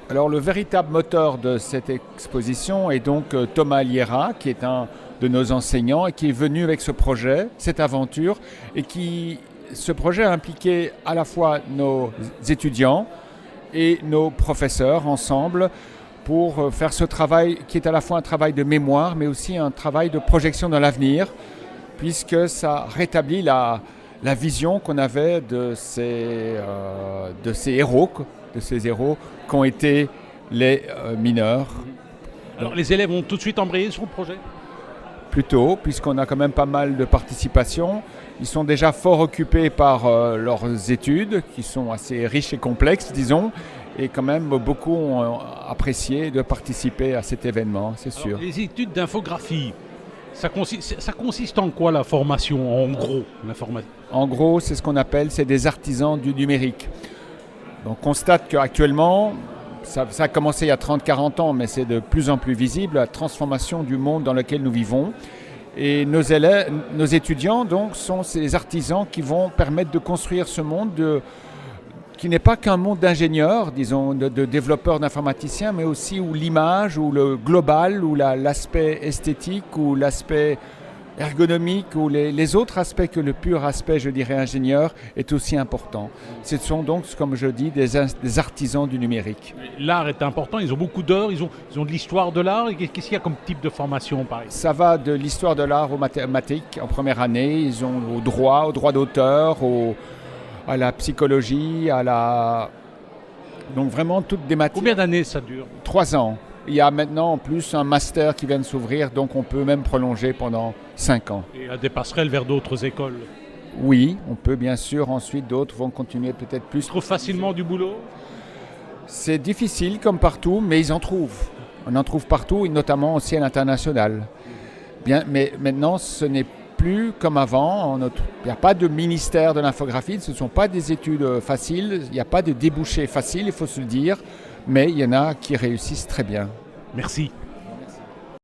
Alors le véritable moteur de cette exposition est donc Thomas Liera, qui est un de nos enseignants et qui est venu avec ce projet, cette aventure, et ce projet a impliqué à la fois nos étudiants et nos professeurs ensemble pour faire ce travail qui est à la fois un travail de mémoire mais aussi un travail de projection dans l'avenir, puisque ça rétablit la vision qu'on avait de ces héros qu'ont été les mineurs. Alors les élèves ont tout de suite embrayé sur le projet ? Plutôt, puisqu'on a quand même pas mal de participation. Ils sont déjà fort occupés par leurs études, qui sont assez riches et complexes, disons, et quand même beaucoup ont apprécié de participer à cet événement, c'est sûr. Alors, les études d'infographie, ça consiste en quoi la formation, en gros En gros, c'est ce qu'on appelle, c'est des artisans du numérique. On constate qu'actuellement, ça a commencé il y a 30-40 ans, mais c'est de plus en plus visible, la transformation du monde dans lequel nous vivons. Et nos étudiants, donc, sont ces artisans qui vont permettre de construire ce monde qui n'est pas qu'un monde d'ingénieurs, disons, de développeurs, d'informaticiens, mais aussi où l'image, ou le global, ou l'aspect esthétique, ou l'aspect ergonomique, ou les autres aspects que le pur aspect, je dirais, ingénieur, est aussi important. Ce sont donc, comme je dis, des artisans du numérique. L'art est important, ils ont beaucoup d'heures, ils ont de l'histoire de l'art. Qu'est-ce qu'il y a comme type de formation, par exemple ? Ça va de l'histoire de l'art aux mathématiques en première année, ils ont au droit d'auteur, à la psychologie, donc vraiment toutes des matières. Combien d'années ça dure ? 3 ans. Il y a maintenant en plus un master qui vient de s'ouvrir, donc on peut même prolonger pendant 5 ans. Et à des passerelles vers d'autres écoles ? Oui, on peut bien sûr. Ensuite, d'autres vont continuer peut-être plus. Ils trouvent facilement du boulot ? C'est difficile comme partout, mais ils en trouvent. On en trouve partout, et notamment aussi à l'international. Bien, mais maintenant, ce n'est plus comme avant. Il n'y a pas de ministère de l'infographie, ce ne sont pas des études faciles, il n'y a pas de débouchés faciles, il faut se le dire. Mais il y en a qui réussissent très bien. Merci.